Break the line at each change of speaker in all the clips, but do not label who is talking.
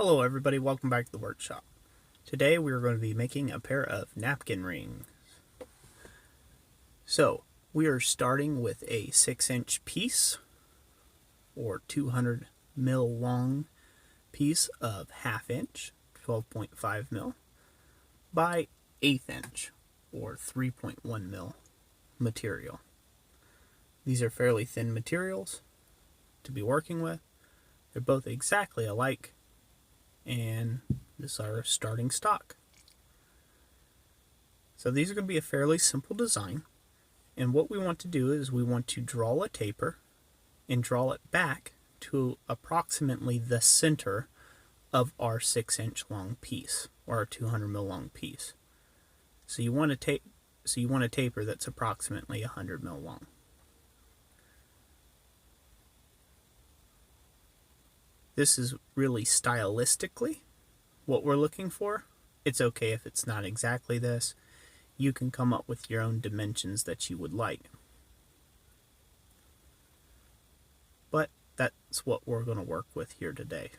Hello everybody, welcome back to the workshop. Today we are going to be making a pair of napkin rings. So we are starting with a 6-inch piece or 200 mil long piece of 1/2 inch, 12.5 mil by 1/8 inch or 3.1 mil material. These are fairly thin materials to be working with. They're both exactly alike, and this is our starting stock. So these are going to be a fairly simple design, and what we want to do is we want to draw a taper and draw it back to approximately the center of our 6-inch long piece or our 200 mil long piece. So you want a taper that's approximately 100 mil long. This is really stylistically what we're looking for. It's okay if it's not exactly this. You can come up with your own dimensions that you would like. But that's what we're going to work with here today.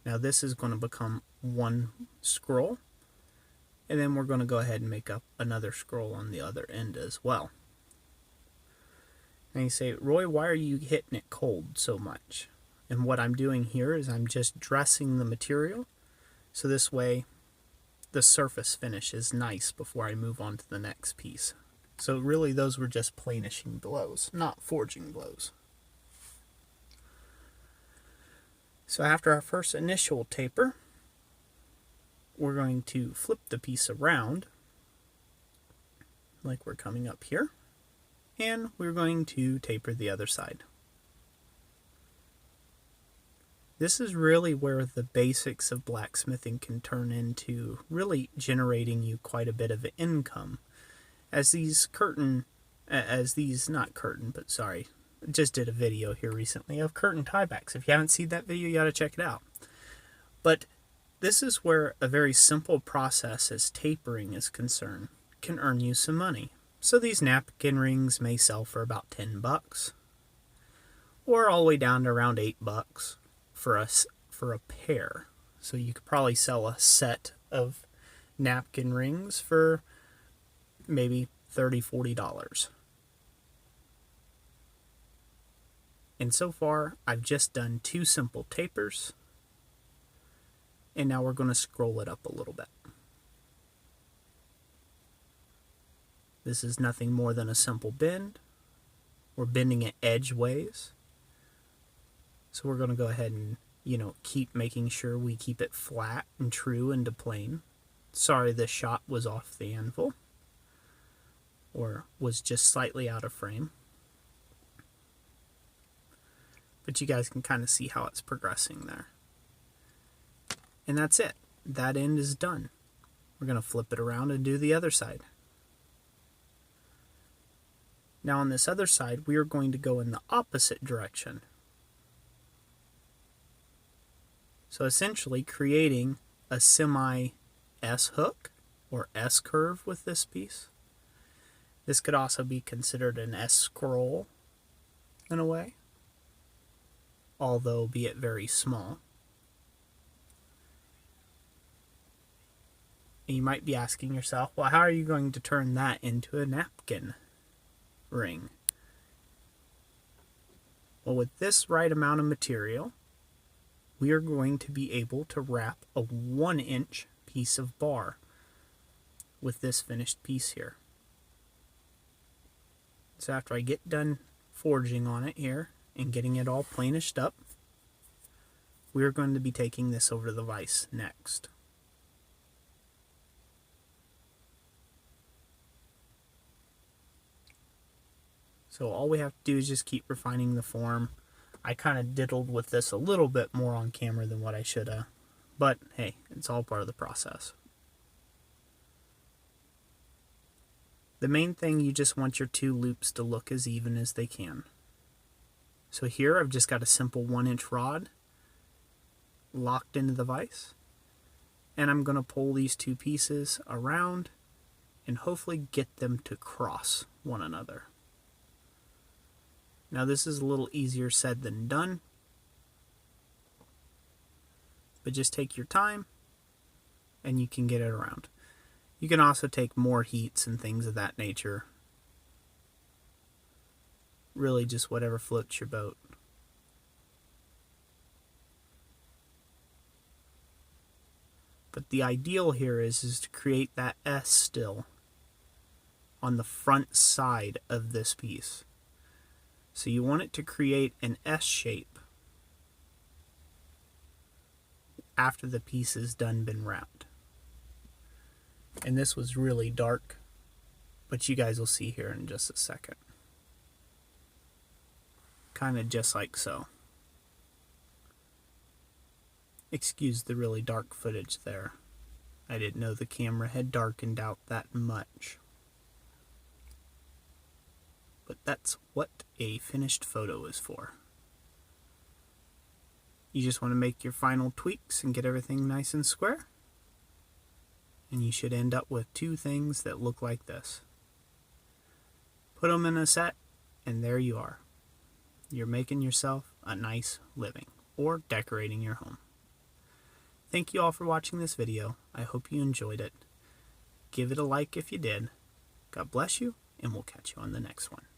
Now this is going to become one scroll, and then we're going to go ahead and make up another scroll on the other end as well. And you say, Roy, why are you hitting it cold so much? And what I'm doing here is I'm just dressing the material, so this way the surface finish is nice before I move on to the next piece. So really those were just planishing blows, not forging blows. So after our first initial taper, we're going to flip the piece around like we're coming up here, and we're going to taper the other side. This is really where the basics of blacksmithing can turn into really generating you quite a bit of income. Just did a video here recently of curtain tiebacks. If you haven't seen that video, you gotta check it out. But this is where a very simple process as tapering is concerned can earn you some money. So these napkin rings may sell for about $10, or all the way down to around $8 for a pair. So you could probably sell a set of napkin rings for maybe $30-$40. And so far I've just done 2 simple tapers, and now we're going to scroll it up a little bit. This is nothing more than a simple bend. We're bending it edgeways. So we're going to go ahead and, keep making sure we keep it flat and true into plane. Sorry this shot was off the anvil, or was just slightly out of frame. But you guys can kind of see how it's progressing there. And that's it. That end is done. We're going to flip it around and do the other side. Now on this other side, we are going to go in the opposite direction. So essentially creating a semi S hook or S curve with this piece. This could also be considered an S scroll in a way, although be it very small. And you might be asking yourself, well, how are you going to turn that into a napkin ring? Well, with this right amount of material, we are going to be able to wrap a 1-inch piece of bar with this finished piece here. So after I get done forging on it here and getting it all planished up, we're going to be taking this over to the vise next. So all we have to do is just keep refining the form. I kind of diddled with this a little bit more on camera than what I should have, but hey, it's all part of the process. The main thing, you just want your 2 loops to look as even as they can. So here I've just got a simple 1-inch rod locked into the vise, and I'm going to pull these 2 pieces around and hopefully get them to cross one another. Now this is a little easier said than done. but just take your time and you can get it around. You can also take more heats and things of that nature. Really just whatever floats your boat. But the ideal here is to create that S still on the front side of this piece. So you want it to create an S shape after the piece is done been wrapped. And this was really dark, but you guys will see here in just a second. Kind of just like so. Excuse the really dark footage there. I didn't know the camera had darkened out that much. But that's what a finished photo is for. You just want to make your final tweaks and get everything nice and square. And you should end up with two things that look like this. Put them in a set, and there you are. You're making yourself a nice living, or decorating your home. Thank you all for watching this video. I hope you enjoyed it. Give it a like if you did. God bless you, and we'll catch you on the next one.